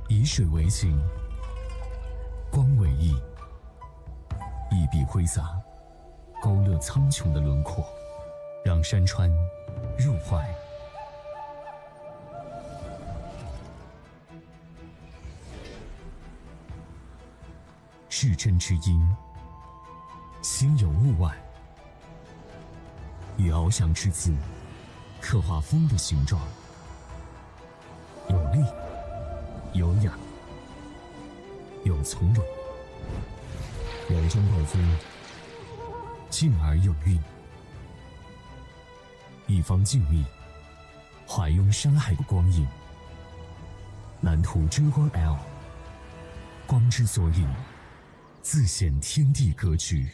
以水为形，光为翼，一笔挥洒，勾勒苍穹的轮廓，让山川入怀。至真之音，心有物外，以翱翔之姿，刻画风的形状，有力，有雅，有从容，柔中带风，静而有韵。一方静谧，怀拥山海的光影，蓝图遮光 L， 光之所影，自显天地格局。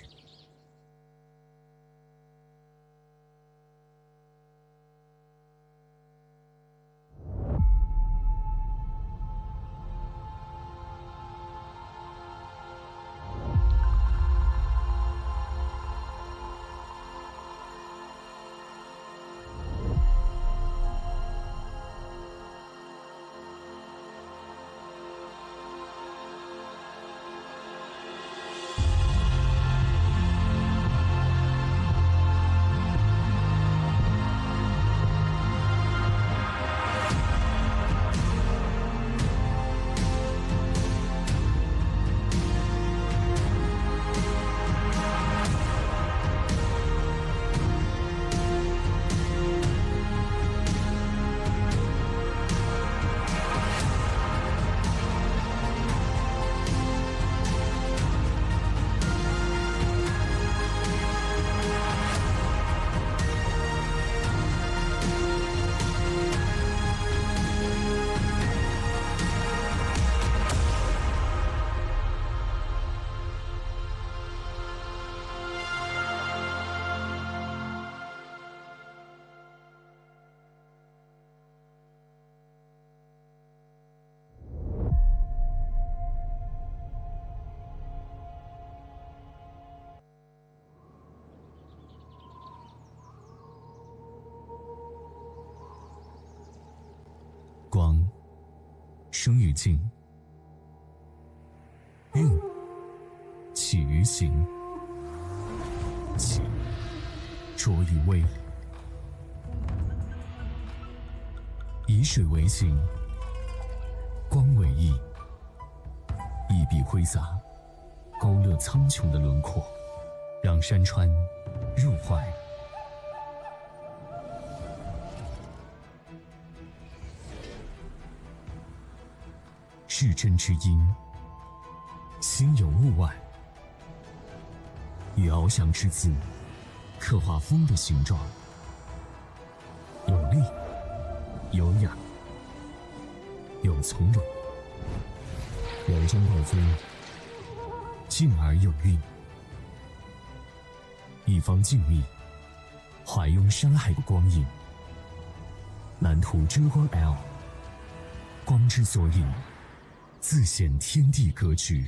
光生于静，韵起于形，气着于微。以水为形，光为翼，一笔挥洒，勾勒苍穹的轮廓，让山川入怀。至真之音，心有物外，以翱翔之姿，刻画风的形状，有力，有雅，有从容，柔中带风，静而有韵。一方静谧，怀拥山海的光影，蓝图遮光 L， 光之所影，自显天地格局。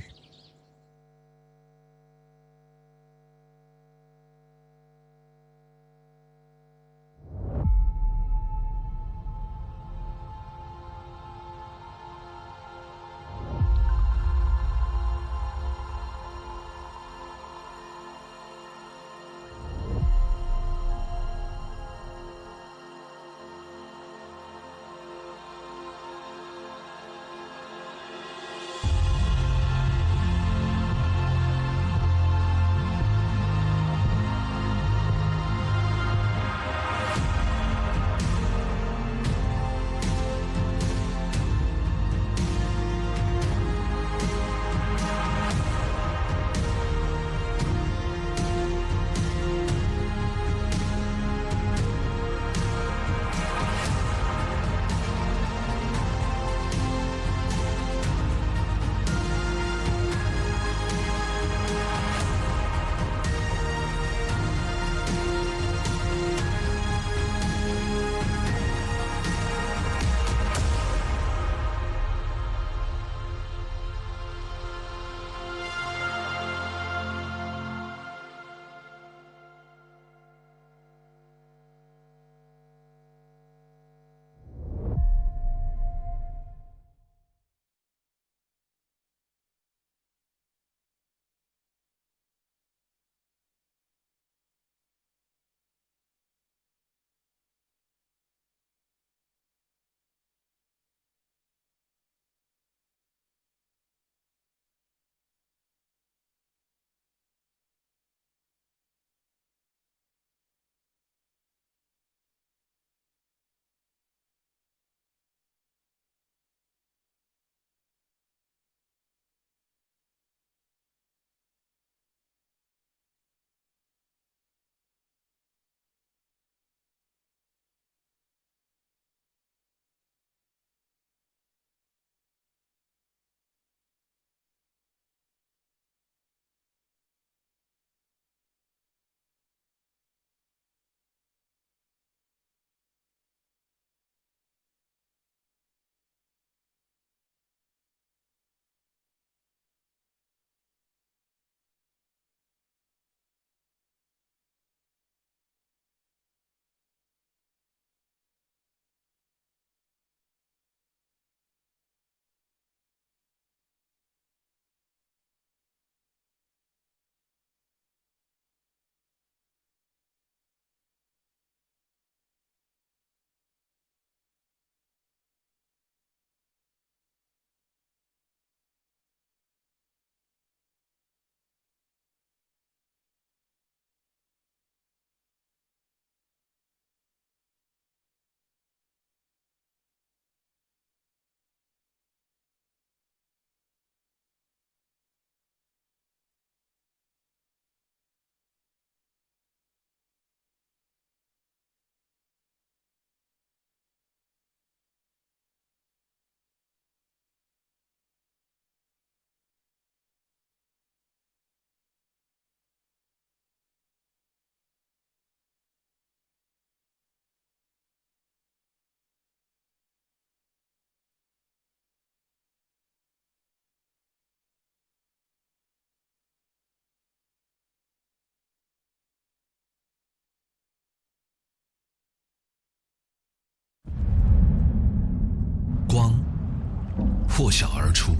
破晓而出。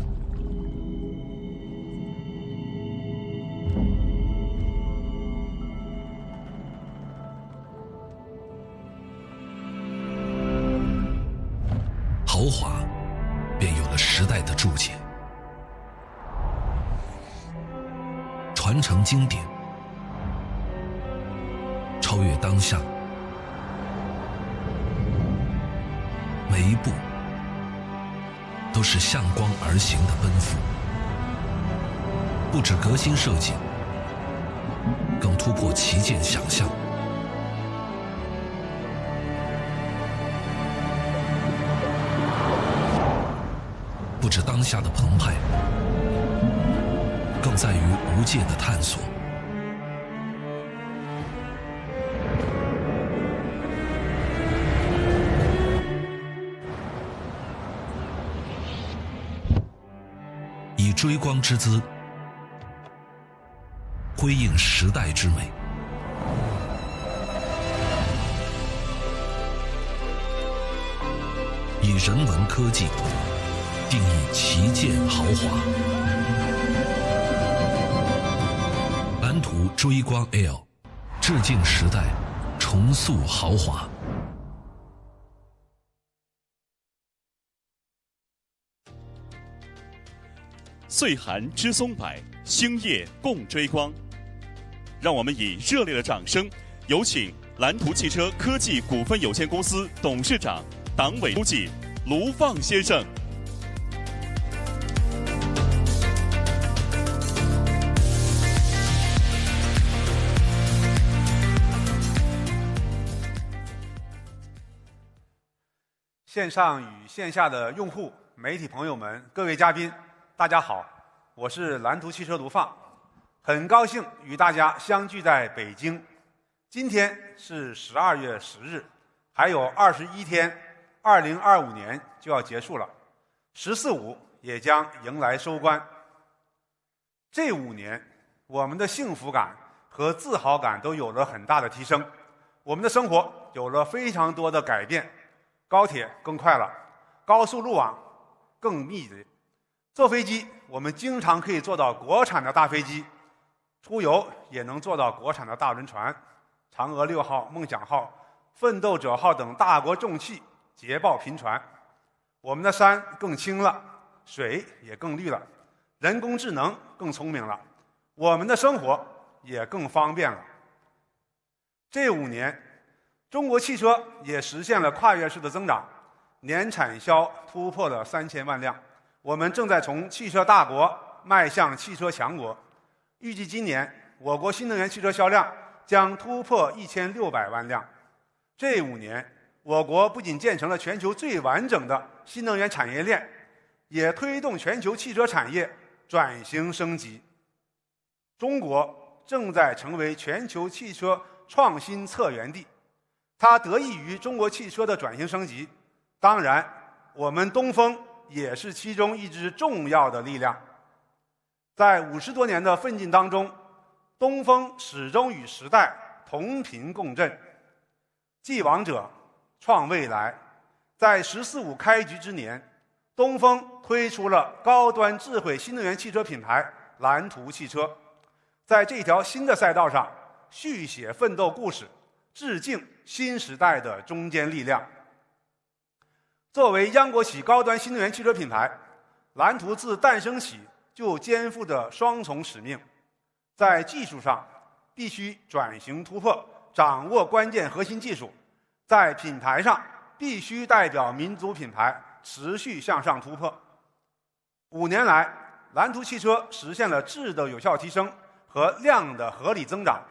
豪华便有了时代的注解，传承经典，超越当下，每一步都是向光而行的奔赴，不止革新设计，更突破旗舰想象。不止当下的澎湃，更在于无界的探索。以追光之姿，辉映时代之美。以人文科技定义旗舰豪华。蓝图追光 L， 致敬时代，重塑豪华。岁寒知松柏，星夜共追光。让我们以热烈的掌声，有请蓝图汽车科技股份有限公司董事长、党委书记卢放先生。线上与线下的用户、媒体朋友们、各位嘉宾，大家好，我是蓝图汽车卢放，很高兴与大家相聚在北京。今天是12月10日，还有21天，2025年就要结束了，14·5也将迎来收官。这5年，我们的幸福感和自豪感都有了很大的提升，我们的生活有了非常多的改变。高铁更快了，高速路网更密集。坐飞机，我们经常可以坐到国产的大飞机；出游也能坐到国产的大轮船，嫦娥6号、梦想号、奋斗者号等大国重器捷报频传。我们的山更清了，水也更绿了，人工智能更聪明了，我们的生活也更方便了。这5年，中国汽车也实现了跨越式的增长，年产销突破了3000万辆。我们正在从汽车大国迈向汽车强国，预计今年我国新能源汽车销量将突破1600万辆。这5年，我国不仅建成了全球最完整的新能源产业链，也推动全球汽车产业转型升级。中国正在成为全球汽车创新策源地。它得益于中国汽车的转型升级，当然，我们东风也是其中一支重要的力量。在50多年的奋进当中，东风始终与时代同频共振。继往者，创未来。在14·5开局之年，东风推出了高端智慧新能源汽车品牌蓝图汽车，在这条新的赛道上续写奋斗故事，致敬新时代的中坚力量。作为央国企高端新能源汽车品牌，蓝图自诞生起就肩负着双重使命：在技术上必须转型突破，掌握关键核心技术；在品牌上必须代表民族品牌，持续向上突破。5年来，蓝图汽车实现了质的有效提升和量的合理增长。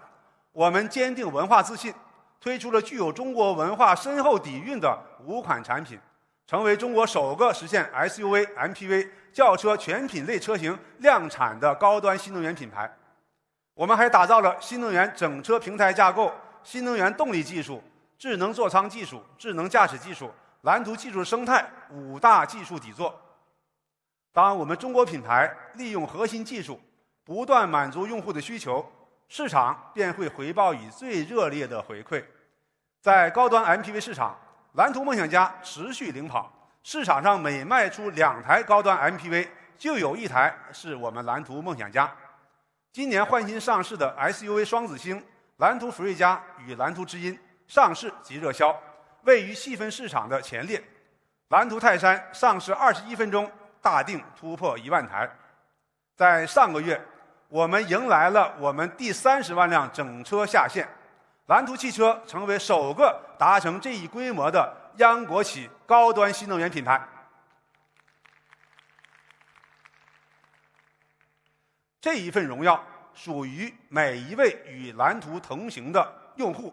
我们坚定文化自信，推出了具有中国文化深厚底蕴的5款产品，成为中国首个实现 SUV、MPV、轿车全品类车型量产的高端新能源品牌。我们还打造了新能源整车平台架构、新能源动力技术、智能座舱技术、智能驾驶技术、蓝图技术生态5大技术底座。当我们中国品牌利用核心技术，不断满足用户的需求，市场便会回报以最热烈的回馈。在高端 MPV 市场，蓝图梦想家持续领跑，市场上每卖出2台高端 MPV， 就有1台是我们蓝图梦想家。今年换新上市的 SUV 双子星蓝图福瑞加与蓝图知音上市即热销，位于细分市场的前列。蓝图泰山上市21分钟，大定突破1万台。在上个月，我们迎来了我们第30万辆整车下线，蓝图汽车成为首个达成这一规模的央国企高端新能源品牌。这一份荣耀属于每一位与蓝图同行的用户，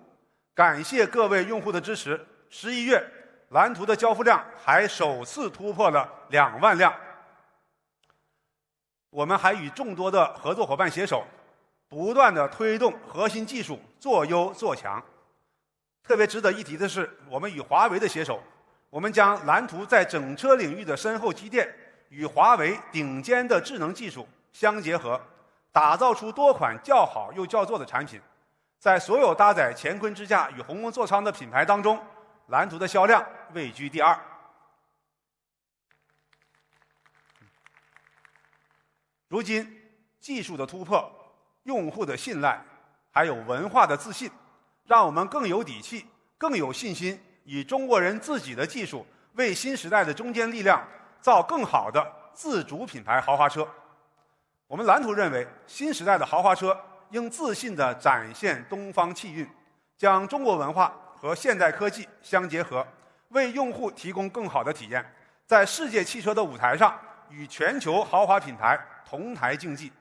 感谢各位用户的支持。11月，蓝图的交付量还首次突破了2万辆。我们还与众多的合作伙伴携手，不断地推动核心技术做优做强。特别值得一提的是，我们与华为的携手，我们将蓝图在整车领域的深厚积淀与华为顶尖的智能技术相结合，打造出多款较好又较做的产品。在所有搭载乾坤支架与鸿蒙座舱的品牌当中，蓝图的销量位居第2。如今，技术的突破、用户的信赖，还有文化的自信，让我们更有底气、更有信心，以中国人自己的技术，为新时代的中坚力量造更好的自主品牌豪华车。我们蓝图认为，新时代的豪华车应自信地展现东方气韵，将中国文化和现代科技相结合，为用户提供更好的体验，在世界汽车的舞台上与全球豪华品牌同台竞技。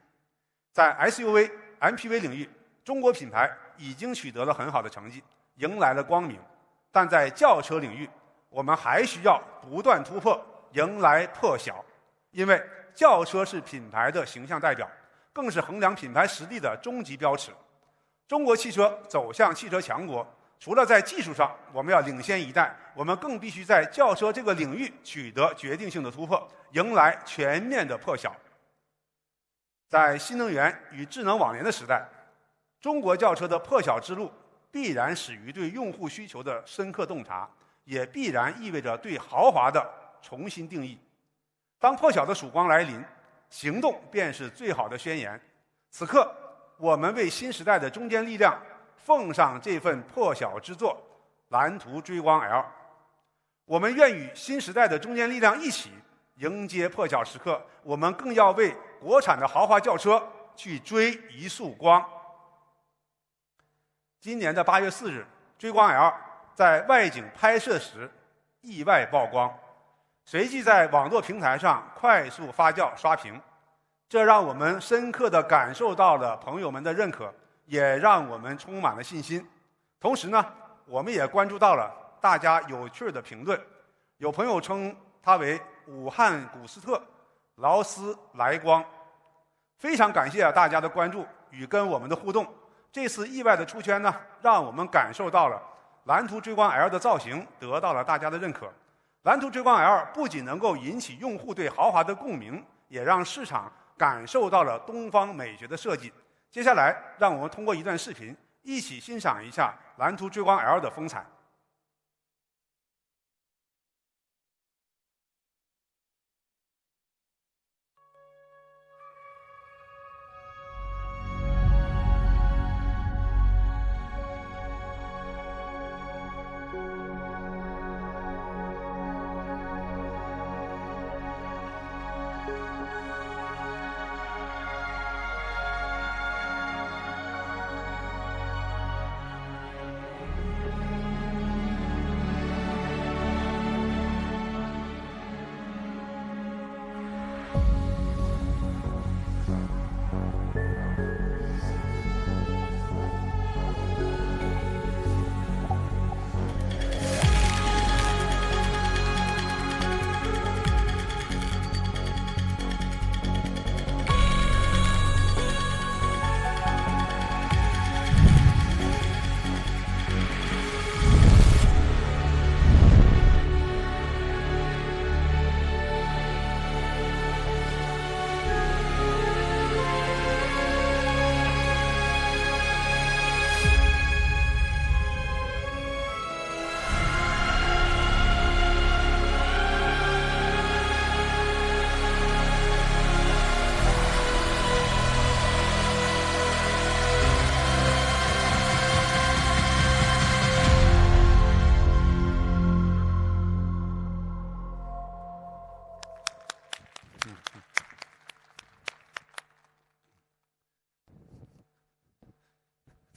在 SUV、MPV 领域，中国品牌已经取得了很好的成绩，迎来了光明。但在轿车领域，我们还需要不断突破，迎来破晓。因为轿车是品牌的形象代表，更是衡量品牌实力的终极标尺。中国汽车走向汽车强国，除了在技术上我们要领先一代，我们更必须在轿车这个领域取得决定性的突破，迎来全面的破晓。在新能源与智能网联的时代，中国轿车的破晓之路必然始于对用户需求的深刻洞察，也必然意味着对豪华的重新定义。当破晓的曙光来临，行动便是最好的宣言。此刻，我们为新时代的中坚力量奉上这份破晓之作——蓝图追光 L。我们愿与新时代的中坚力量一起迎接破晓时刻，我们更要为国产的豪华轿车去追一束光。今年的8月4日，追光 L 在外景拍摄时意外曝光，随即在网络平台上快速发酵刷屏，这让我们深刻地感受到了朋友们的认可，也让我们充满了信心。同时呢，我们也关注到了大家有趣的评论，有朋友称它为武汉古斯特、劳斯莱光。非常感谢大家的关注与跟我们的互动。这次意外的出圈呢，让我们感受到了蓝图追光 L 的造型得到了大家的认可。蓝图追光 L 不仅能够引起用户对豪华的共鸣，也让市场感受到了东方美学的设计。接下来，让我们通过一段视频，一起欣赏一下蓝图追光 L 的风采。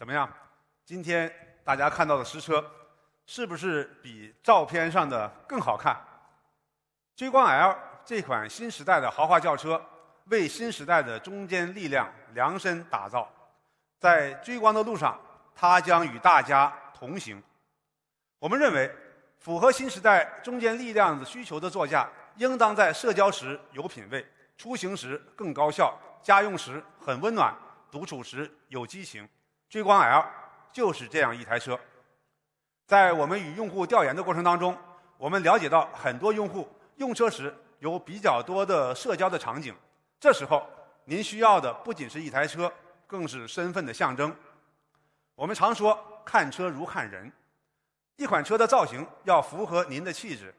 怎么样？今天大家看到的实车，是不是比照片上的更好看？追光 L 这款新时代的豪华轿车，为新时代的中坚力量量身打造。在追光的路上，它将与大家同行。我们认为，符合新时代中坚力量的需求的座驾，应当在社交时有品位，出行时更高效，家用时很温暖，独处时有激情。追光 L 就是这样一台车。在我们与用户调研的过程当中，我们了解到很多用户用车时有比较多的社交的场景，这时候您需要的不仅是一台车，更是身份的象征。我们常说看车如看人，一款车的造型要符合您的气质。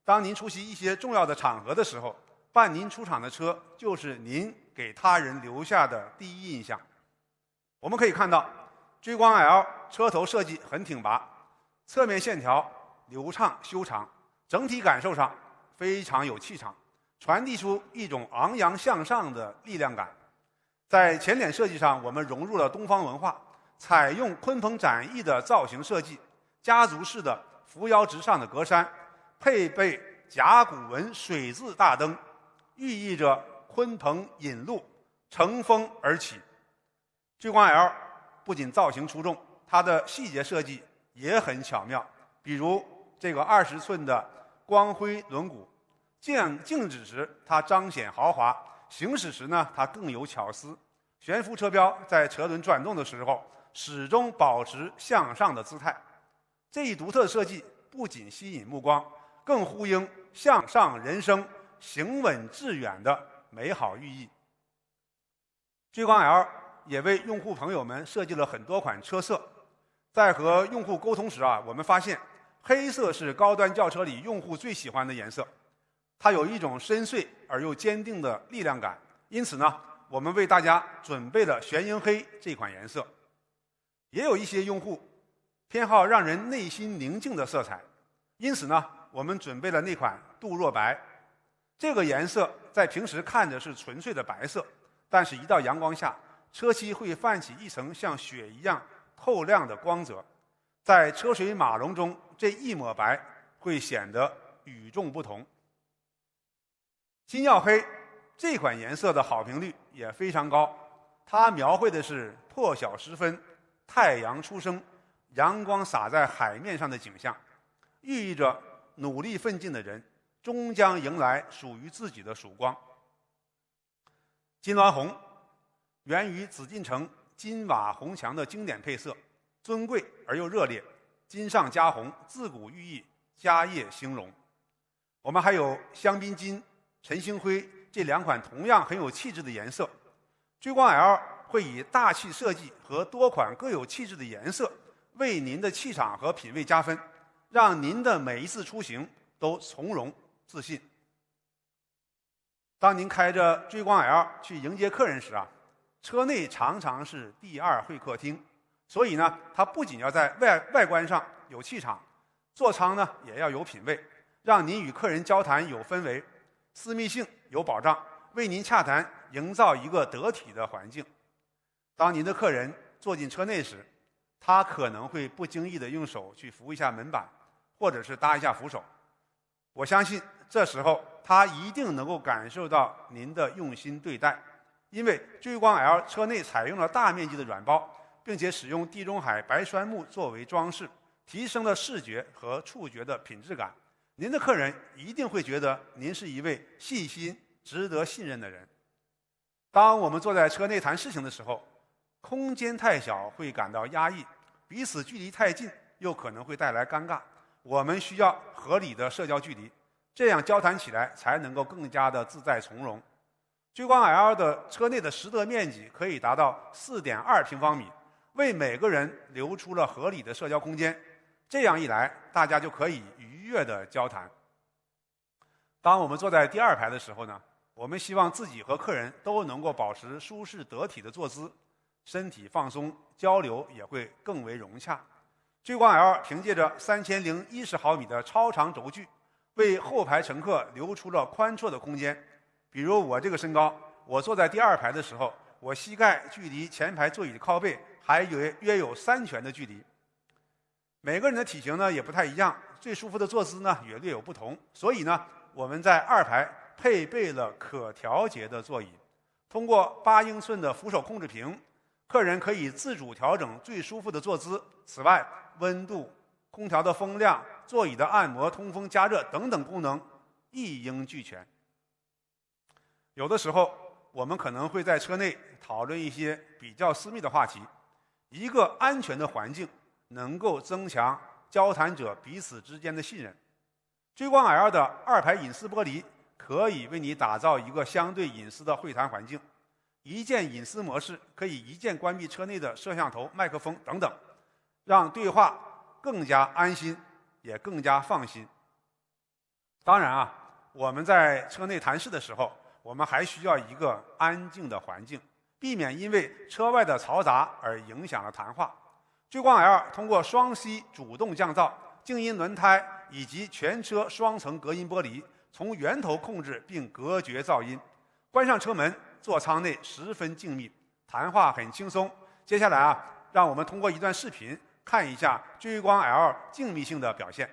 当您出席一些重要的场合的时候，伴您出场的车就是您给他人留下的第一印象。我们可以看到，追光 L 车头设计很挺拔，侧面线条流畅修长，整体感受上非常有气场，传递出一种昂扬向上的力量感。在前脸设计上，我们融入了东方文化，采用鲲鹏展翼的造型设计，家族式的扶摇直上的格栅，配备甲骨文水字大灯，寓意着鲲鹏引路，乘风而起。追光 L 不仅造型出众，它的细节设计也很巧妙。比如这个20寸的光辉轮毂，静止时它彰显豪华，行驶时呢它更有巧思。悬浮车标在车轮转动的时候始终保持向上的姿态。这一独特设计不仅吸引目光，更呼应向上人生、行稳致远的美好寓意。追光 L 也为用户朋友们设计了很多款车色。在和用户沟通时我们发现黑色是高端轿车里用户最喜欢的颜色，它有一种深邃而又坚定的力量感。因此呢，我们为大家准备了玄鹰黑这款颜色。也有一些用户偏好让人内心宁静的色彩，因此呢，我们准备了那款镀若白。这个颜色在平时看着是纯粹的白色，但是一到阳光下，车漆会泛起一层像雪一样透亮的光泽，在车水马龙中，这一抹白会显得与众不同。金曜黑这款颜色的好评率也非常高，它描绘的是破晓时分，太阳初升，阳光洒在海面上的景象，寓意着努力奋进的人终将迎来属于自己的曙光。金銮红源于紫禁城金瓦红墙的经典配色，尊贵而又热烈，金上加红，自古寓意家业兴隆。我们还有香槟金、晨星灰这两款同样很有气质的颜色。追光 L 会以大气设计和多款各有气质的颜色，为您的气场和品味加分，让您的每一次出行都从容自信。当您开着追光 L 去迎接客人时车内常常是第二会客厅，所以呢，它不仅要在外观上有气场，座舱呢也要有品位，让您与客人交谈有氛围，私密性有保障，为您洽谈营造一个得体的环境。当您的客人坐进车内时，他可能会不经意地用手去扶一下门板，或者是搭一下扶手。我相信这时候他一定能够感受到您的用心对待。因为追光 L 车内采用了大面积的软包，并且使用地中海白杉木作为装饰，提升了视觉和触觉的品质感。您的客人一定会觉得您是一位细心、值得信任的人。当我们坐在车内谈事情的时候，空间太小会感到压抑，彼此距离太近又可能会带来尴尬。我们需要合理的社交距离，这样交谈起来才能够更加的自在从容。追光 L 的车内的实得面积可以达到4.2平方米，为每个人留出了合理的社交空间。这样一来，大家就可以愉悦的交谈。当我们坐在第二排的时候呢，我们希望自己和客人都能够保持舒适得体的坐姿，身体放松，交流也会更为融洽。追光 L 凭借着3010毫米的超长轴距，为后排乘客留出了宽绰的空间。比如我这个身高，我坐在第二排的时候，我膝盖距离前排座椅的靠背还约有3拳的距离。每个人的体型呢也不太一样，最舒服的坐姿呢也略有不同，所以呢我们在2排配备了可调节的座椅，通过8英寸的扶手控制屏，客人可以自主调整最舒服的坐姿。此外，温度、空调的风量、座椅的按摩、通风、加热等等功能一应俱全。有的时候我们可能会在车内讨论一些比较私密的话题，一个安全的环境能够增强交谈者彼此之间的信任。追光 L 的2排隐私玻璃可以为你打造一个相对隐私的会谈环境，一键隐私模式可以一键关闭车内的摄像头、麦克风等等，让对话更加安心，也更加放心。当然啊，我们在车内谈事的时候，我们还需要一个安静的环境，避免因为车外的嘈杂而影响了谈话。追光 L 通过双吸主动降噪、静音轮胎以及全车双层隔音玻璃，从源头控制并隔绝噪音。关上车门，座舱内十分静谧，谈话很轻松。接下来啊，让我们通过一段视频看一下追光 L 静谧性的表现。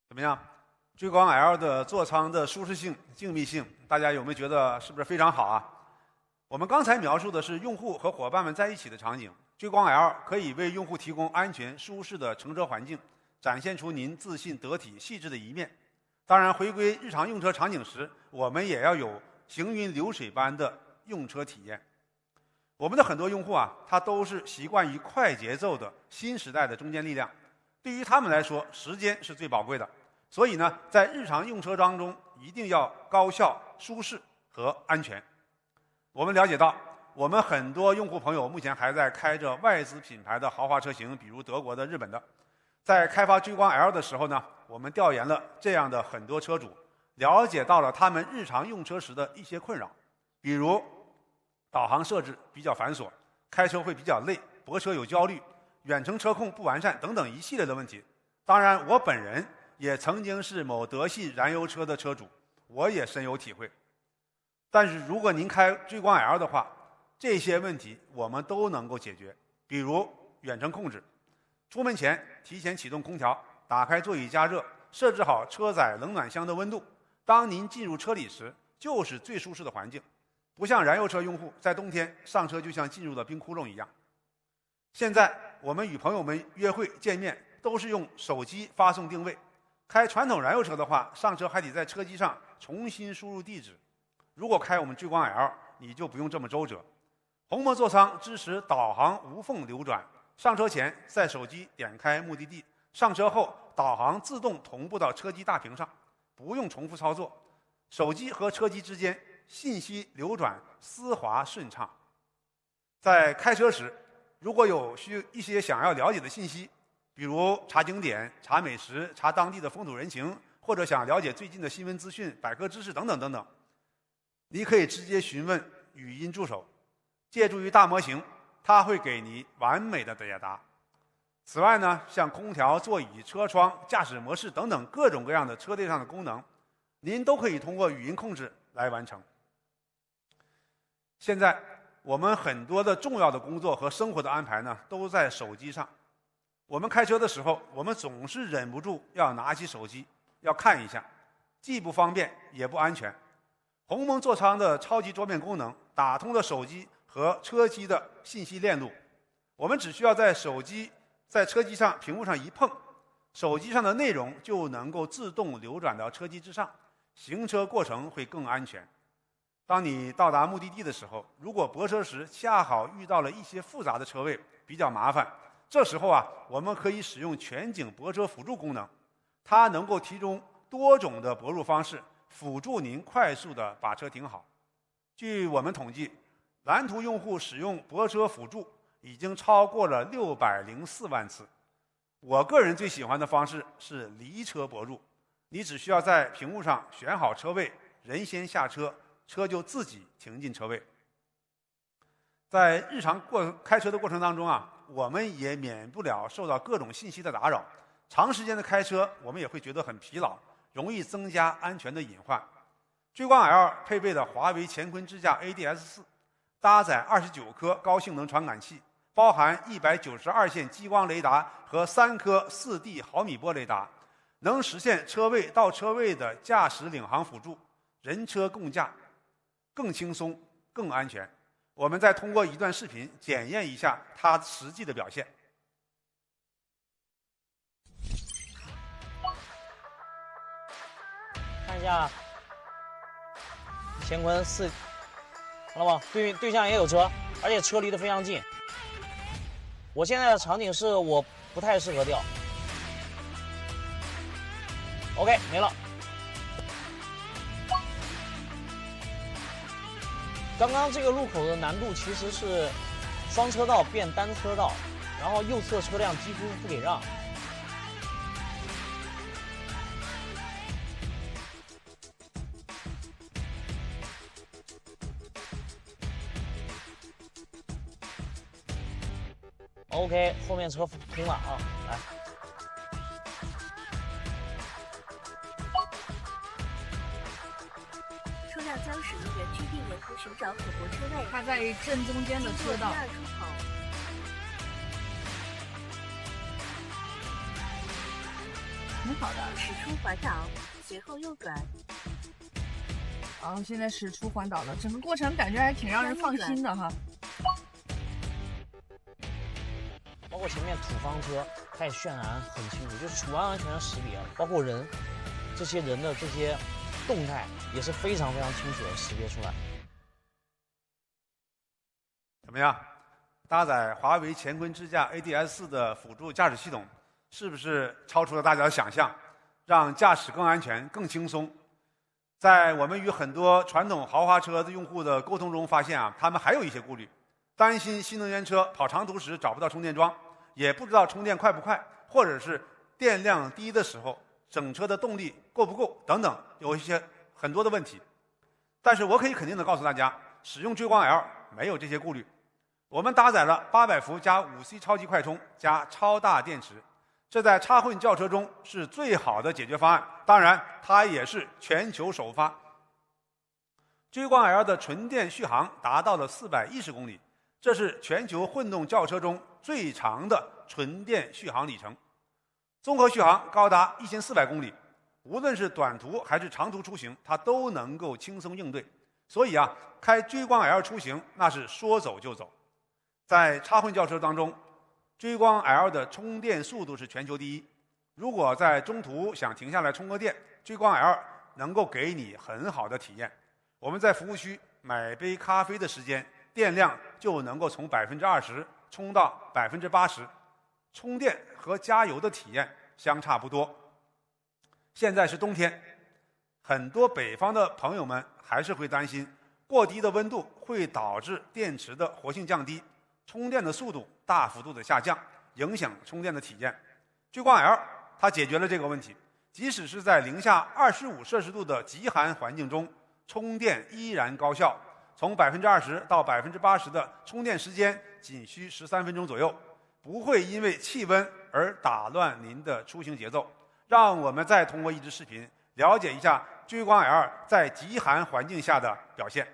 怎么样？追光 L 的座舱的舒适性、静谧性，大家有没有觉得是不是非常好啊？我们刚才描述的是用户和伙伴们在一起的场景，追光 L 可以为用户提供安全、舒适的乘车环境，展现出您自信、得体、细致的一面。当然，回归日常用车场景时，我们也要有行云流水般的用车体验。我们的很多用户啊，他都是习惯于快节奏的新时代的中坚力量，对于他们来说，时间是最宝贵的。所以呢，在日常用车当中，一定要高效、舒适和安全。我们了解到，我们很多用户朋友目前还在开着外资品牌的豪华车型，比如德国的、日本的。在开发追光 L 的时候呢，我们调研了这样的很多车主，了解到了他们日常用车时的一些困扰，比如导航设置比较繁琐，开车会比较累，泊车有焦虑，远程车控不完善等等一系列的问题。当然，我本人也曾经是某德系燃油车的车主，我也深有体会。但是如果您开追光 L 的话，这些问题我们都能够解决，比如远程控制，出门前提前启动空调，打开座椅加热，设置好车载冷暖箱的温度。当您进入车里时，就是最舒适的环境，不像燃油车用户在冬天上车就像进入了冰窟窿一样。现在我们与朋友们约会见面都是用手机发送定位，开传统燃油车的话，上车还得在车机上重新输入地址。如果开我们追光 L， 你就不用这么周折。红魔座舱支持导航无缝流转，上车前在手机点开目的地，上车后导航自动同步到车机大屏上，不用重复操作。手机和车机之间信息流转丝滑顺畅。在开车时，如果有一些想要了解的信息，比如查景点、查美食、查当地的风土人情，或者想了解最近的新闻资讯、百科知识等等等等，你可以直接询问语音助手，借助于大模型，它会给你完美的解答。此外呢，像空调、座椅、车窗、驾驶模式等等各种各样的车队上的功能，您都可以通过语音控制来完成。现在我们很多的重要的工作和生活的安排呢，都在手机上。我们开车的时候，我们总是忍不住要拿起手机要看一下，既不方便也不安全。鸿蒙座舱的超级桌面功能打通了手机和车机的信息链路，我们只需要在车机上屏幕上一碰，手机上的内容就能够自动流转到车机之上，行车过程会更安全。当你到达目的地的时候，如果泊车时恰好遇到了一些复杂的车位，比较麻烦，这时候我们可以使用全景泊车辅助功能，它能够提供多种的泊入方式，辅助您快速地把车停好。据我们统计，蓝图用户使用泊车辅助已经超过了604万次。我个人最喜欢的方式是离车泊入，你只需要在屏幕上选好车位，人先下车，车就自己停进车位。在日常开车的过程当中我们也免不了受到各种信息的打扰，长时间的开车我们也会觉得很疲劳，容易增加安全的隐患。追光 L 配备的华为乾坤支架 ADS4， 搭载29颗高性能传感器，包含192线激光雷达和3颗4D 毫米波雷达，能实现车位到车位的驾驶领航辅助，人车共驾，更轻松更安全。我们再通过一段视频检验一下它实际的表现。看一下乾坤4，看到吗？对向也有车，而且车离得非常近。我现在的场景是我不太适合掉。OK， 没了。刚刚这个路口的难度其实是双车道变单车道，然后右侧车辆几乎不给让。OK， 后面车通了来。车辆将驶入原居地，沿途寻找可泊车位。它在正中间的车道。第2出口。挺好的。驶出环岛，随后右转。现在驶出环岛了，整个过程感觉还挺让人放心的哈。包括前面土方车，它也渲染很清楚，就是完完全全识别，包括人，这些人的这些动态也是非常非常清楚的识别出来。怎么样？搭载华为乾坤支架 ADS4 的辅助驾驶系统，是不是超出了大家的想象，让驾驶更安全、更轻松？在我们与很多传统豪华车的用户的沟通中发现他们还有一些顾虑，担心新能源车跑长途时找不到充电桩，也不知道充电快不快，或者是电量低的时候整车的动力够不够等等，有一些很多的问题。但是我可以肯定的告诉大家，使用追光 L 没有这些顾虑。我们搭载了800伏加 5C 超级快充加超大电池，这在插混轿车中是最好的解决方案，当然它也是全球首发。追光 L 的纯电续航达到了410公里，这是全球混动轿车中最长的纯电续航里程，综合续航高达1400公里，无论是短途还是长途出行，它都能够轻松应对。所以开追光 L 出行那是说走就走。在插混轿车当中，追光 L 的充电速度是全球第一。如果在中途想停下来充个电，追光 L 能够给你很好的体验。我们在服务区买杯咖啡的时间，电量就能够从20%充到80%，充电和加油的体验相差不多。现在是冬天，很多北方的朋友们还是会担心过低的温度会导致电池的活性降低，充电的速度大幅度的下降，影响充电的体验。追光 L 它解决了这个问题，即使是在零下25摄氏度的极寒环境中，充电依然高效，从20%到80%的充电时间仅需13分钟左右，不会因为气温而打乱您的出行节奏。让我们再通过一支视频了解一下追光 L 在极寒环境下的表现。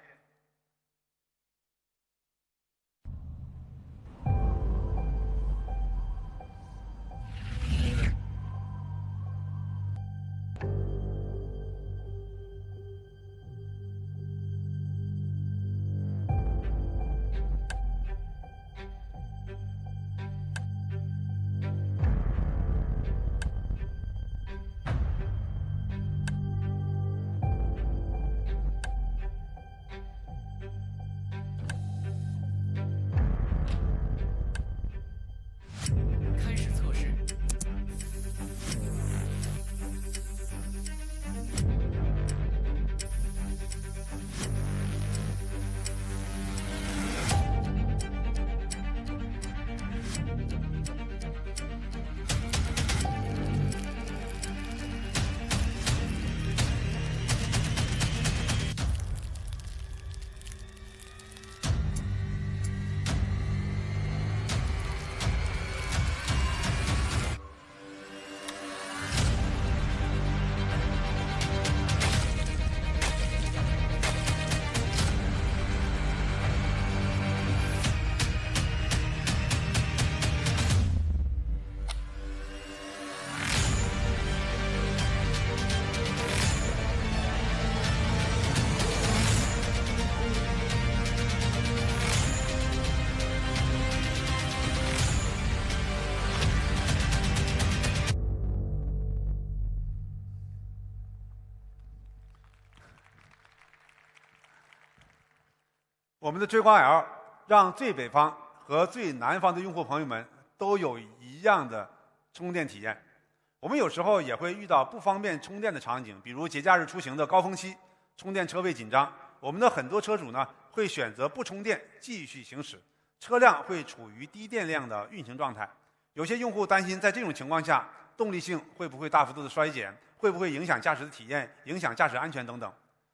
开始测试。我们的追光 L 让最北方和最南方的用户朋友们都有一样的充电体验。我们有时候也会遇到不方便充电的场景，比如节假日出行的高峰期，充电车位紧张，我们的很多车主呢会选择不充电继续行驶，车辆会处于低电量的运行状态。有些用户担心在这种情况下动力性会不会大幅度的衰减，会不会影响驾驶的体验，影响驾驶安全等等。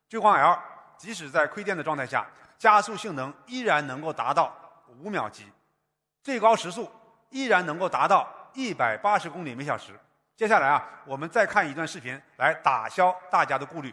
追光 L 即使在亏电的状态下，加速性能依然能够达到5秒级，最高时速依然能够达到180公里每小时。接下来我们再看一段视频来打消大家的顾虑。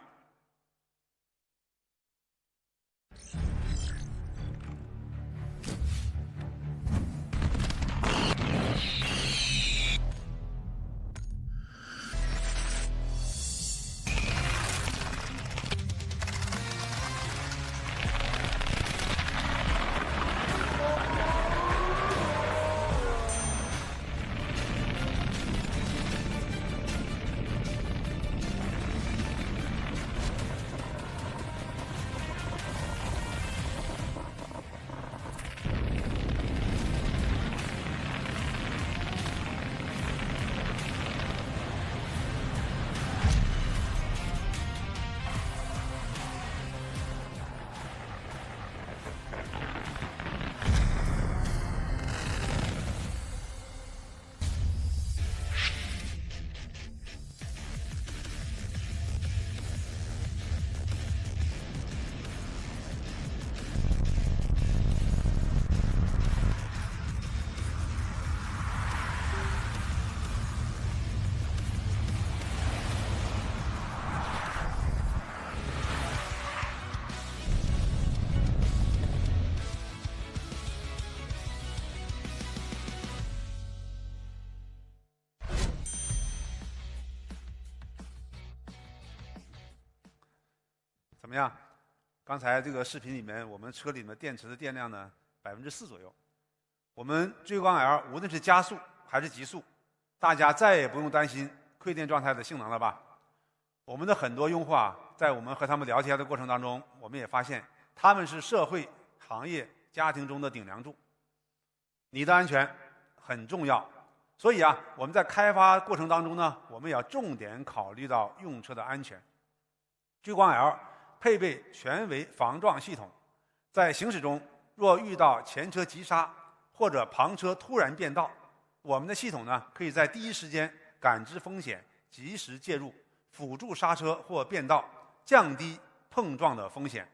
怎么样？刚才这个视频里面，我们车里面电池的电量呢4%左右。我们追光 L 无论是加速还是极速，大家再也不用担心亏电状态的性能了吧？我们的很多用户在我们和他们聊天的过程当中，我们也发现他们是社会、行业、家庭中的顶梁柱。你的安全很重要，所以我们在开发过程当中呢，我们也要重点考虑到用车的安全。追光 L 配备全围防撞系统，在行驶中若遇到前车急刹或者旁车突然变道，我们的系统呢可以在第一时间感知风险，及时介入，辅助刹车或变道，降低碰撞的风险。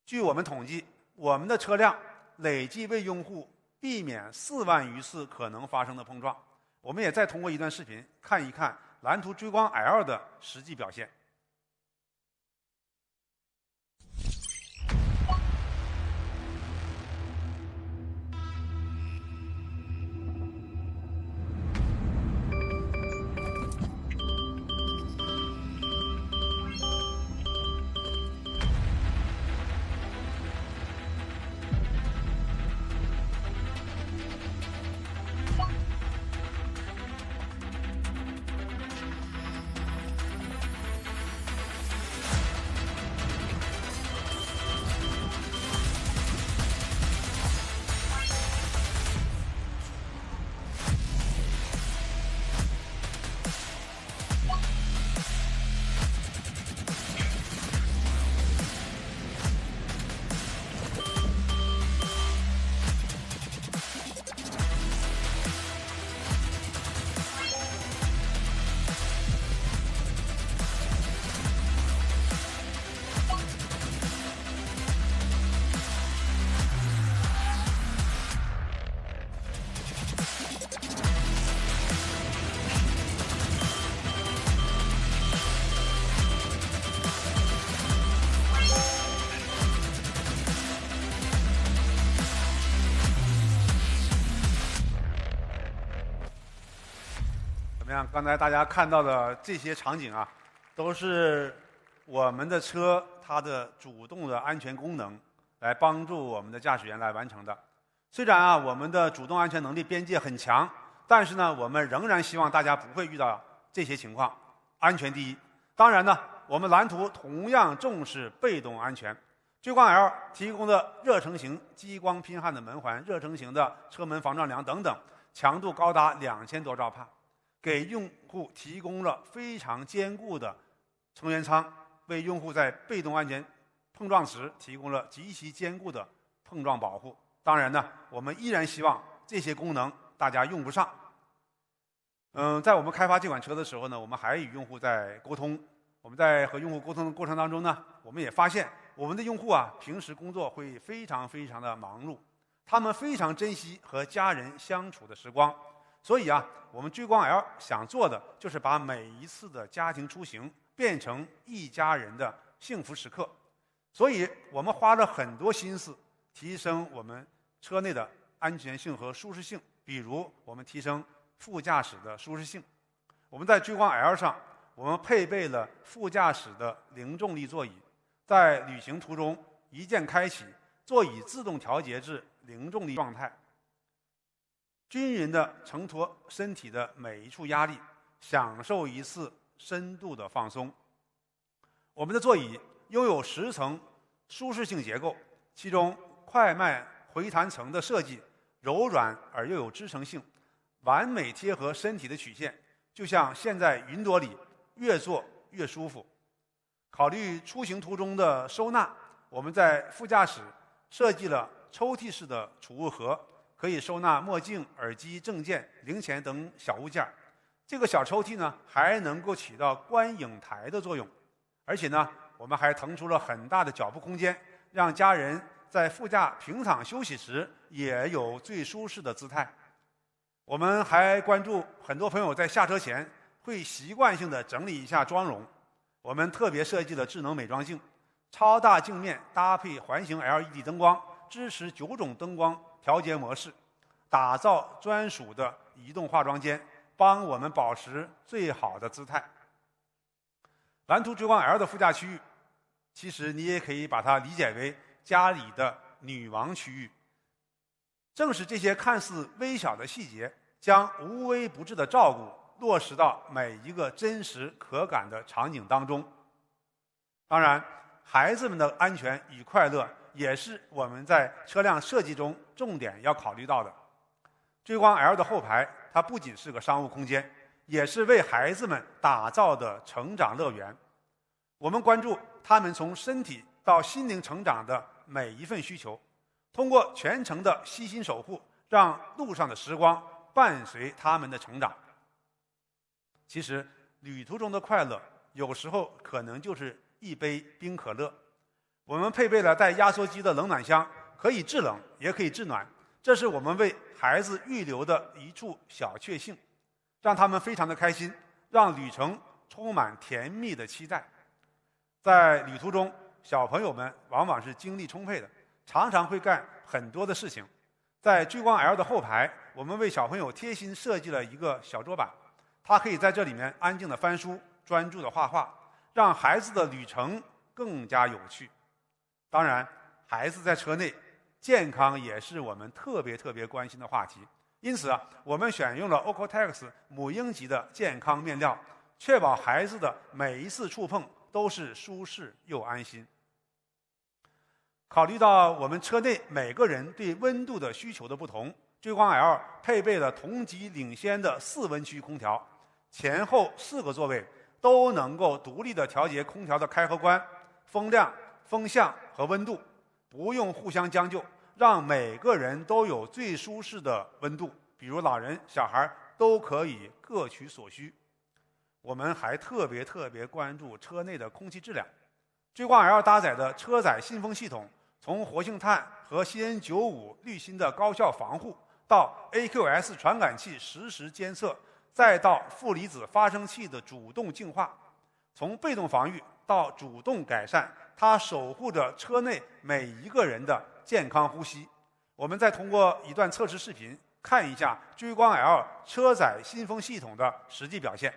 据我们统计，我们的车辆累计为用户避免4万余次可能发生的碰撞。我们也再通过一段视频看一看蓝图追光 L 的实际表现。刚才大家看到的这些场景啊，都是我们的车它的主动的安全功能来帮助我们的驾驶员来完成的。虽然啊我们的主动安全能力边界很强，但是呢我们仍然希望大家不会遇到这些情况，安全第一。当然呢，我们蓝图同样重视被动安全。追光 L 提供的热成型激光拼焊的门环、热成型的车门防撞梁等等，强度高达2000多兆帕。给用户提供了非常坚固的成员舱，为用户在被动安全碰撞时提供了极其坚固的碰撞保护。当然呢，我们依然希望这些功能大家用不上。在我们开发这款车的时候呢，我们还与用户在沟通。我们在和用户沟通的过程当中呢，我们也发现我们的用户啊，平时工作会非常的忙碌，他们非常珍惜和家人相处的时光。所以啊，我们追光 L 想做的就是把每一次的家庭出行变成一家人的幸福时刻。所以我们花了很多心思提升我们车内的安全性和舒适性，比如我们提升副驾驶的舒适性。我们在追光 L 上，我们配备了副驾驶的零重力座椅，在旅行途中一键开启，座椅自动调节至零重力状态。均匀地承托身体的每一处压力，享受一次深度的放松。我们的座椅拥有10层舒适性结构，其中快慢回弹层的设计柔软而又有支撑性，完美贴合身体的曲线，就像陷在云朵里，越坐越舒服。考虑出行途中的收纳，我们在副驾驶设计了抽屉式的储物盒，可以收纳墨镜、耳机、证件、零钱等小物件。这个小抽屉呢，还能够起到观影台的作用。而且呢，我们还腾出了很大的脚步空间，让家人在副驾平躺休息时也有最舒适的姿态。我们还关注很多朋友在下车前会习惯性的整理一下妆容，我们特别设计了智能美妆镜，超大镜面搭配环形 LED 灯光，支持9种灯光调节模式，打造专属的移动化妆间，帮我们保持最好的姿态。蓝图追光 L 的副驾区域，其实你也可以把它理解为家里的女王区域。正是这些看似微小的细节，将无微不至的照顾落实到每一个真实可感的场景当中。当然，孩子们的安全与快乐也是我们在车辆设计中重点要考虑到的。追光 L 的后排，它不仅是个商务空间，也是为孩子们打造的成长乐园。我们关注他们从身体到心灵成长的每一份需求，通过全程的悉心守护，让路上的时光伴随他们的成长。其实，旅途中的快乐，有时候可能就是一杯冰可乐。我们配备了带压缩机的冷暖箱，可以制冷，也可以制暖，这是我们为孩子预留的一处小确幸，让他们非常的开心，让旅程充满甜蜜的期待。在旅途中，小朋友们往往是精力充沛的，常常会干很多的事情。在追光 L 的后排，我们为小朋友贴心设计了一个小桌板，他可以在这里面安静的翻书，专注的画画，让孩子的旅程更加有趣。当然，孩子在车内健康也是我们特别关心的话题，因此我们选用了 Oeko-Tex 母婴级的健康面料，确保孩子的每一次触碰都是舒适又安心。考虑到我们车内每个人对温度的需求的不同，追光 L 配备了同级领先的4温区空调，前后4个座位都能够独立的调节空调的开合关、风量、风向和温度，不用互相将就，让每个人都有最舒适的温度，比如老人、小孩都可以各取所需。我们还特别关注车内的空气质量。追光 L 搭载的车载信封系统，从活性炭和CN95滤芯的高效防护，到 AQS 传感器实时监测，再到负离子发生器的主动净化，从被动防御到主动改善，它守护着车内每一个人的健康呼吸。我们再通过一段测试视频看一下追光 L 车载信封系统的实际表现。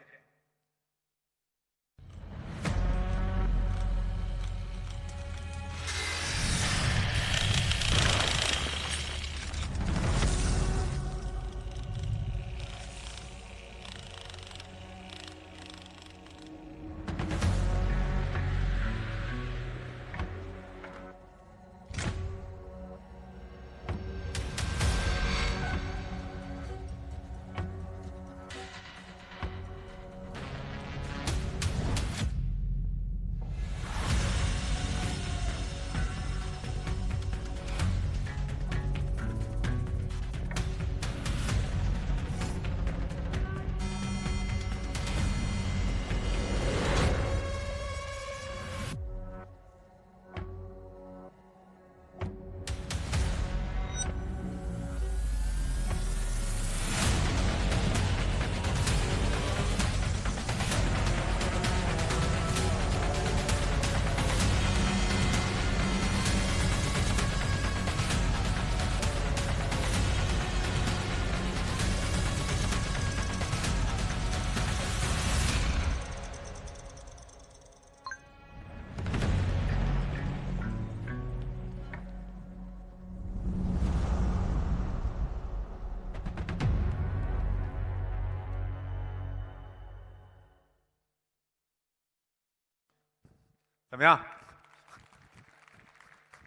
怎么样？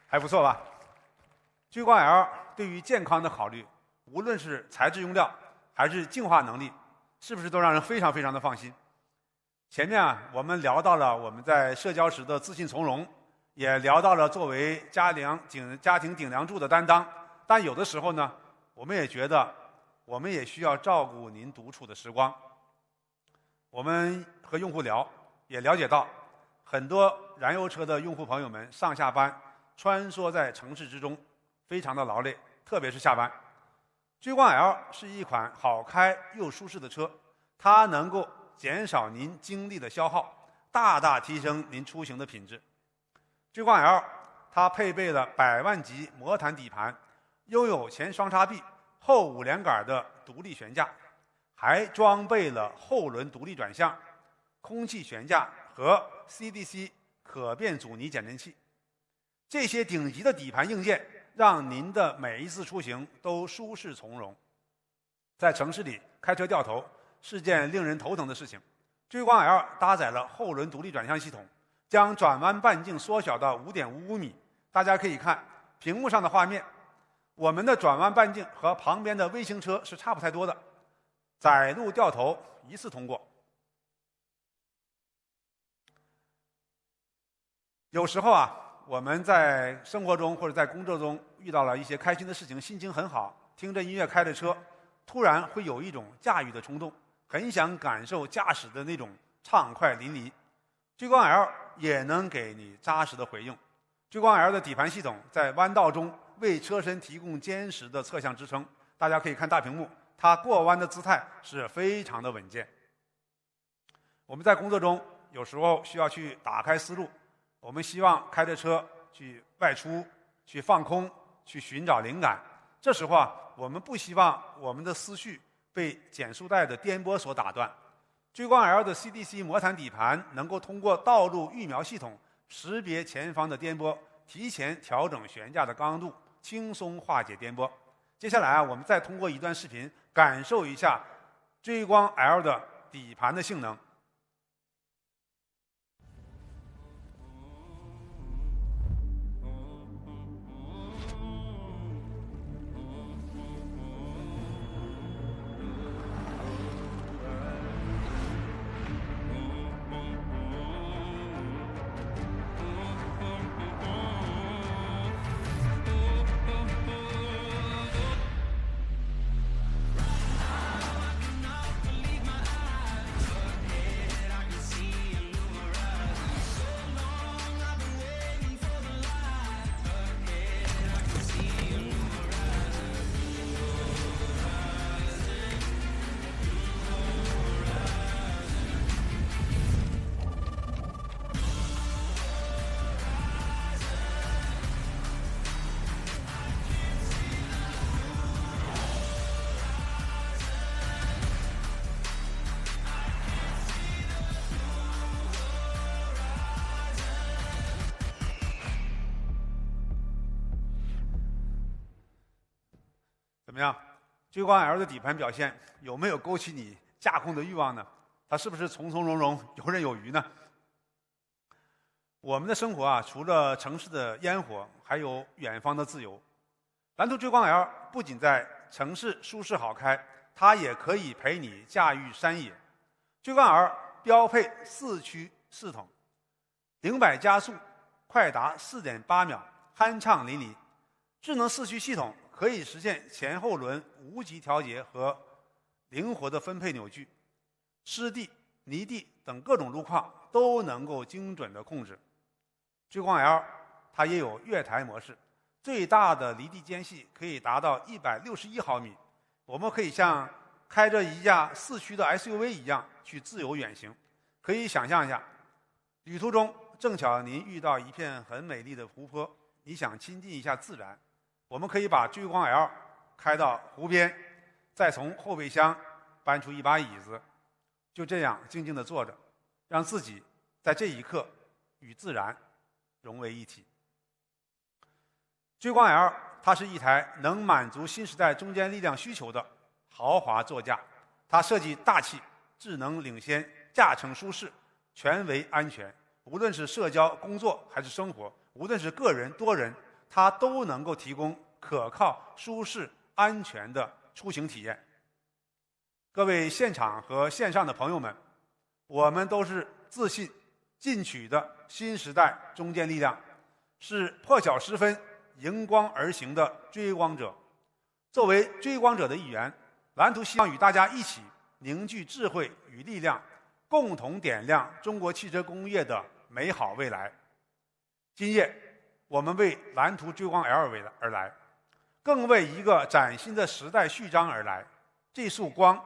还不错吧？追光 L 对于健康的考虑，无论是材质用料还是净化能力，是不是都让人非常的放心？前面我们聊到了我们在社交时的自信从容，也聊到了作为家庭顶梁柱的担当。但有的时候呢，我们也觉得我们也需要照顾您独处的时光。我们和用户聊，也了解到很多燃油车的用户朋友们上下班穿梭在城市之中，非常的劳累，特别是下班。追光 L 是一款好开又舒适的车，它能够减少您精力的消耗，大大提升您出行的品质。追光 L 它配备了100万级魔毯底盘，拥有前双叉臂、后5连杆的独立悬架，还装备了后轮独立转向、空气悬架和 CDC 可变阻尼减震器。这些顶级的底盘硬件让您的每一次出行都舒适从容。在城市里开车掉头是件令人头疼的事情，追光 L 搭载了后轮独立转向系统，将转弯半径缩小到 5.55 米。大家可以看屏幕上的画面，我们的转弯半径和旁边的微型车是差不太多的，窄路掉头一次通过。有时候我们在生活中或者在工作中遇到了一些开心的事情，心情很好，听着音乐开着车，突然会有一种驾驭的冲动，很想感受驾驶的那种畅快淋漓。追光 L 也能给你扎实的回应。追光 L 的底盘系统在弯道中为车身提供坚实的侧向支撑。大家可以看大屏幕，它过弯的姿态是非常的稳健。我们在工作中有时候需要去打开思路，我们希望开着车去外出、去放空、去寻找灵感。这时候我们不希望我们的思绪被减速带的颠簸所打断。追光 L 的 CDC 魔毯底盘能够通过道路预瞄系统识别前方的颠簸，提前调整悬架的刚度，轻松化解颠簸。接下来我们再通过一段视频感受一下追光 L 的底盘的性能。怎么样？追光 L 的底盘表现有没有勾起你驾控的欲望呢？它是不是从从容容、游刃有余呢？我们的生活除了城市的烟火，还有远方的自由。蓝图追光 L 不仅在城市舒适好开，它也可以陪你驾驭山野。追光 L 标配4驱系统，0-100加速快达4.8秒，酣畅淋漓。智能4驱系统可以实现前后轮无级调节和灵活的分配扭矩，湿地、泥地等各种路况都能够精准的控制。追光 L 它也有月台模式，最大的离地间隙可以达到161毫米，我们可以像开着一架4驱的 SUV 一样去自由远行。可以想象一下，旅途中正巧您遇到一片很美丽的湖泊，你想亲近一下自然，我们可以把追光 L 开到湖边，再从后备箱搬出一把椅子，就这样静静地坐着，让自己在这一刻与自然融为一体。追光 L 它是一台能满足新时代中坚力量需求的豪华座驾，它设计大气、智能领先、驾乘舒适、全为安全。无论是社交、工作还是生活，无论是个人、多人，它都能够提供可靠、舒适、安全的出行体验。各位现场和线上的朋友们，我们都是自信、进取的新时代中坚力量，是破晓时分迎光而行的追光者。作为追光者的一员，蓝图希望与大家一起凝聚智慧与力量，共同点亮中国汽车工业的美好未来。今夜我们为蓝图追光 L 而来，更为一个崭新的时代序章而来。这束光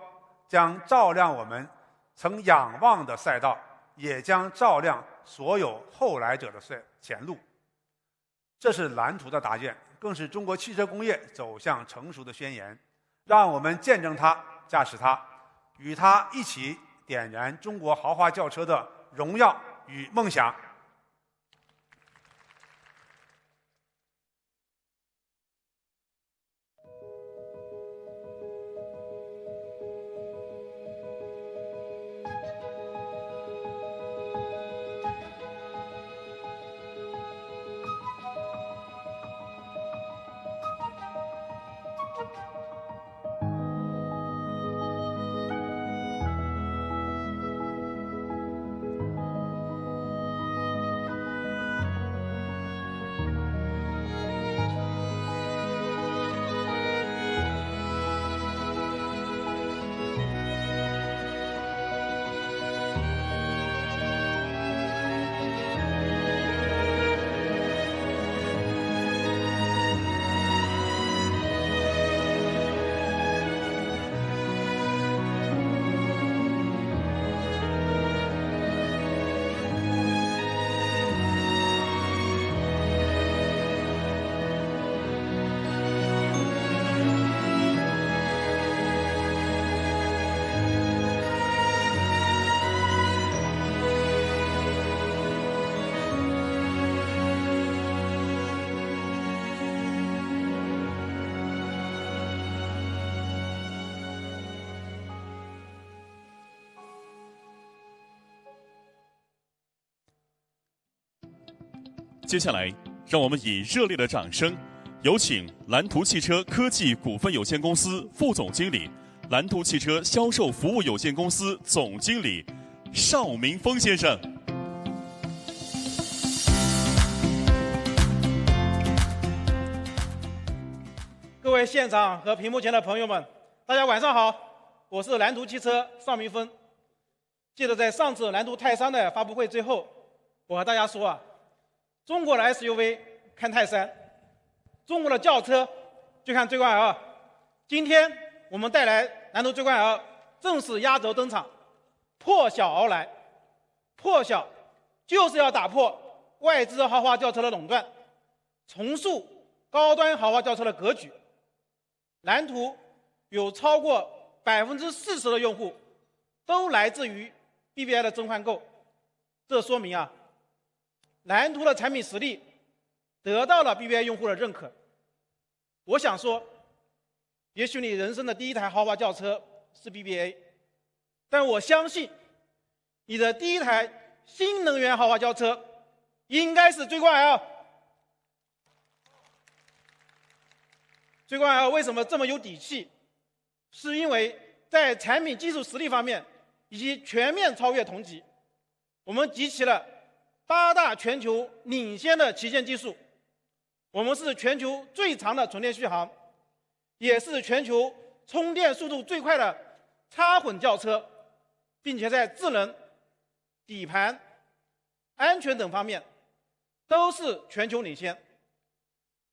将照亮我们曾仰望的赛道，也将照亮所有后来者的前路。这是蓝图的答卷，更是中国汽车工业走向成熟的宣言。让我们见证它，驾驶它，与它一起点燃中国豪华轿车的荣耀与梦想。接下来，让我们以热烈的掌声，有请蓝图汽车科技股份有限公司副总经理、蓝图汽车销售服务有限公司总经理邵明峰先生。各位现场和屏幕前的朋友们，大家晚上好，我是蓝图汽车邵明峰。记得在上次蓝图泰山的发布会最后，我和大家说啊，中国的 SUV 看泰山，中国的轿车就看追光 L。今天我们带来蓝图追光 L 正式压轴登场，破晓而来。破晓就是要打破外资豪华轿车的垄断，重塑高端豪华轿车的格局。蓝图有超过40%的用户都来自于 BBA 的真换购，这说明啊，蓝图的产品实力得到了 BBA 用户的认可。我想说，也许你人生的第一台豪华轿车是 BBA， 但我相信你的第一台新能源豪华轿车应该是追光 L。追光 L 为什么这么有底气？是因为在产品技术实力方面以及全面超越同级，我们集齐了8大全球领先的旗舰技术。我们是全球最长的纯电续航，也是全球充电速度最快的插混轿车，并且在智能、底盘、安全等方面都是全球领先。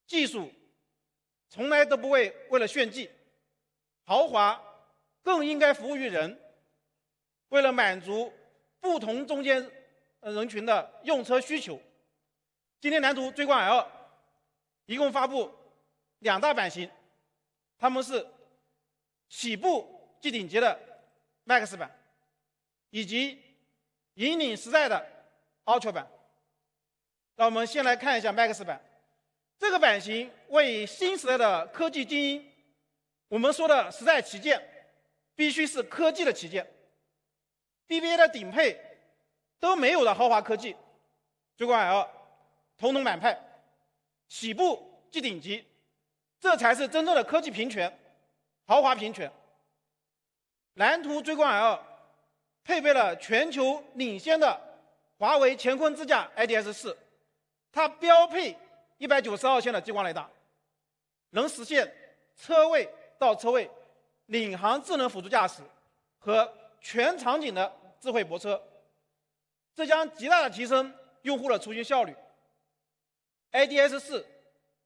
技术从来都不会为了炫技，豪华更应该服务于人。为了满足不同中间人群的用车需求，今天蓝图追光 L 一共发布2大版型，它们是起步即顶级的 Max 版，以及引领时代的 Ultra 版。让我们先来看一下 Max 版。这个版型为新时代的科技精英。我们说的时代旗舰，必须是科技的旗舰。BBA 的顶配都没有的豪华科技，追光 L 统统满派，起步即顶级，这才是真正的科技平权、豪华平权。蓝图追光 L 配备了全球领先的华为乾坤支架 IDS4， 它标配192号线的激光雷达，能实现车位到车位、领航智能辅助驾驶和全场景的智慧泊车，这将极大的提升用户的出行效率。IDS4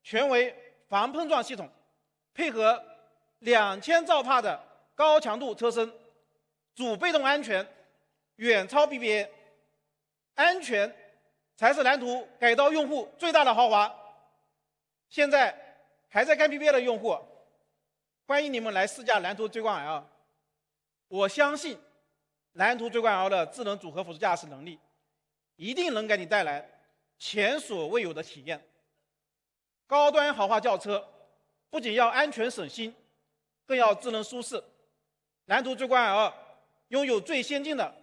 全为防碰撞系统，配合2000兆帕的高强度车身，主被动安全远超 BBA， 安全才是蓝图给到用户最大的豪华。现在还在看 BBA 的用户，欢迎你们来试驾蓝图追光 L。我相信蓝图追光 L 的智能组合辅助驾驶能力一定能给你带来前所未有的体验。高端豪华轿车不仅要安全省心，更要智能舒适。蓝图追光 L 拥有最先进的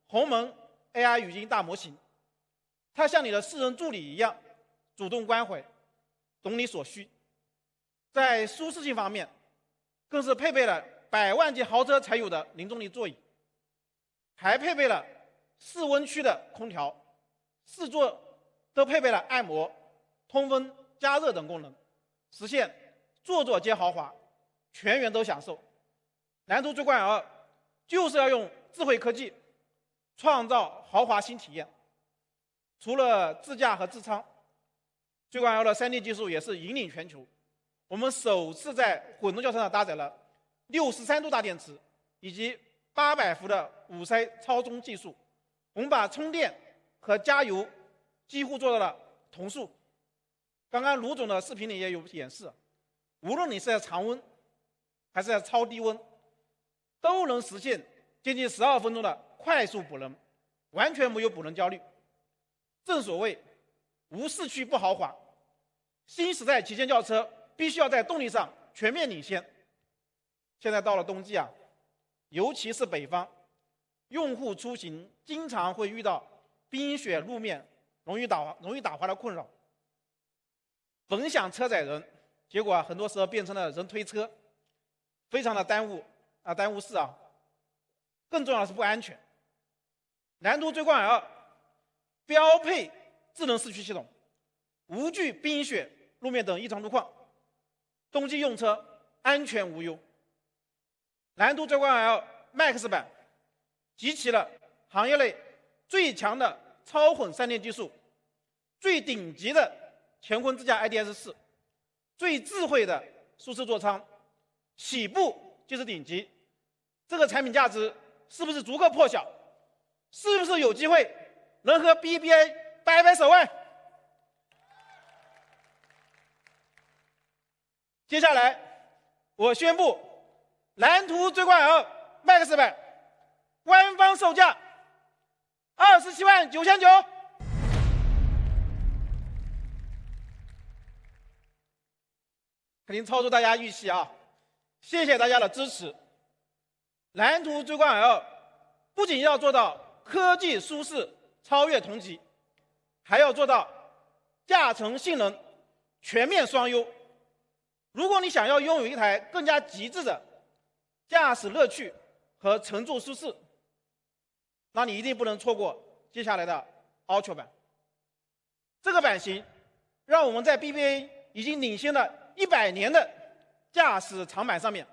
鸿蒙 AI 语音大模型，它像你的私人助理一样，主动关怀，懂你所需。在舒适性方面，更是配备了100万级豪车才有的零重力座椅，还配备了4温区的空调，4座都配备了按摩、通风、加热等功能，实现座座皆豪华，全员都享受。蓝图追光 L 就是要用智慧科技创造豪华新体验。除了自驾和自舱，追光 L 的3D 技术也是引领全球。我们首次在混动轿车上搭载了63度大电池以及800伏的5塞超充技术，我们把充电和加油几乎做到了同速。刚刚卢总的视频里也有演示，无论你是在常温还是在超低温，都能实现接近12分钟的快速补能，完全没有补能焦虑。正所谓无市区不豪华，新时代旗舰轿车必须要在动力上全面领先。现在到了冬季啊，尤其是北方，用户出行经常会遇到冰雪路面容易打滑的困扰。本想车载人，结果很多时候变成了人推车，非常的耽误事啊。更重要的是不安全。蓝图追光 L 标配智能四驱系统，无惧冰雪、路面等异常路况，冬季用车安全无忧。蓝图追光 L Max 版集齐了行业内最强的超混3电技术，最顶级的乾坤智驾 IDS4， 最智慧的舒适座舱，起步就是顶级。这个产品价值是不是足够破晓？是不是有机会能和 BBA 掰掰手腕？接下来我宣布，蓝图追光 L Max 版官方售价27.999万。肯定超出大家预期啊！谢谢大家的支持。蓝图追光 L 不仅要做到科技舒适超越同级，还要做到驾乘性能全面双优。如果你想要拥有一台更加极致的驾驶乐趣和乘坐舒适，那你一定不能错过接下来的 Ultra 版。这个版型让我们在 BBA 已经领先了100年的驾驶长板上面，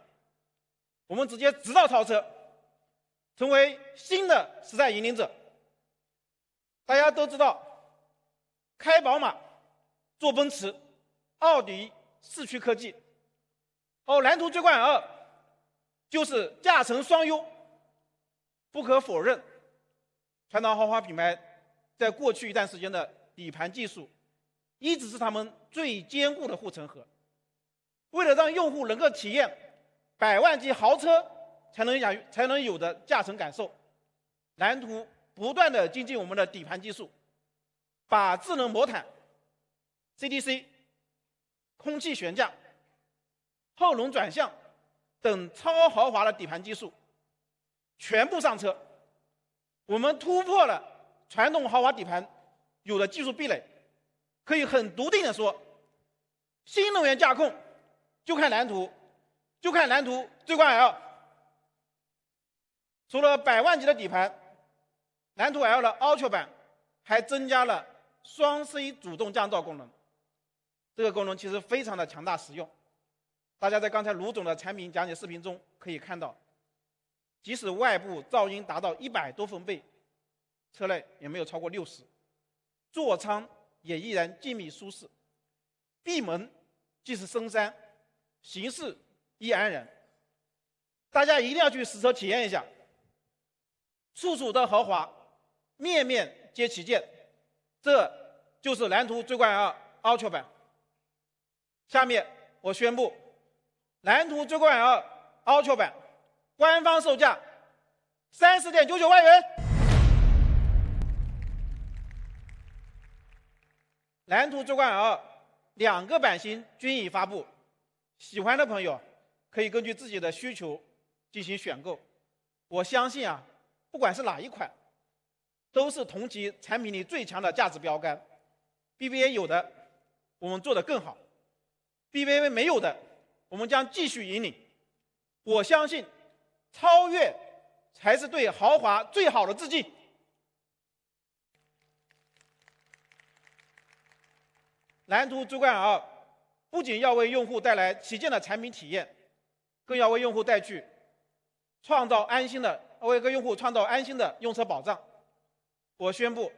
我们直接直道超车，成为新的时代引领者。大家都知道，开宝马、坐奔驰、奥迪四驱科技，蓝图追光 L 就是驾乘双优。不可否认，传统豪华品牌在过去一段时间的底盘技术一直是他们最坚固的护城河。为了让用户能够体验100万级豪车才能有的驾乘感受，蓝图不断的精进我们的底盘技术，把智能魔毯、CDC、空气悬架、后轮转向等超豪华的底盘技术全部上车。我们突破了传统豪华底盘有的技术壁垒，可以很笃定的说，新能源驾控就看蓝图追光 L。 除了100万级的底盘，蓝图 L 的 Ultra 版还增加了双 C 主动降噪功能。这个功能其实非常的强大实用，大家在刚才卢总的产品讲解视频中可以看到，即使外部噪音达到100多分贝，车内也没有超过60，座舱也依然静谧舒适，闭门即是深山，行驶亦安然。大家一定要去实车体验一下，处处的豪华，面面皆旗舰，这就是蓝图追光 L Ultra 版。下面我宣布，蓝图追光 L Ultra 版官方售价30.99万元。蓝图追光 L 2个版型均已发布，喜欢的朋友可以根据自己的需求进行选购。我相信啊，不管是哪一款，都是同级产品里最强的价值标杆。BBA 有的，我们做得更好；BBA 没有的，我们将继续引领。我相信，超越才是对豪华最好的致敬。蓝图追光 L 不仅要为用户带来旗舰的产品体验，更要为用户为用户创造安心的用车保障。我宣布，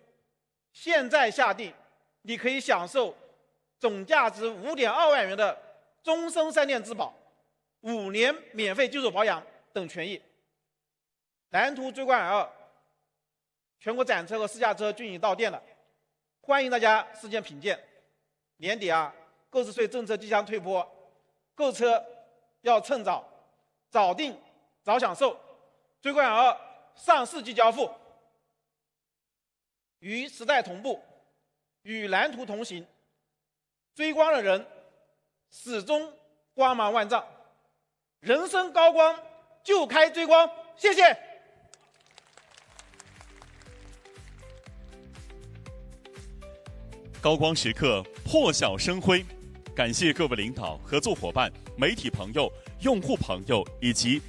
现在下定，你可以享受总价值5.2万元的终身3电质保、5年免费基础保养等权益。蓝图追光 L 全国展车和试驾车均已到店了，欢迎大家试驾品鉴。年底啊，购置税政策即将退坡，购车要趁早，早定早享受。追光 L 上市即交付，与时代同步，与蓝图同行。追光的人始终光芒万丈，人生高光就开追光。谢谢。高光时刻破晓生辉，感谢各位领导、合作伙伴、媒体朋友、用户朋友以及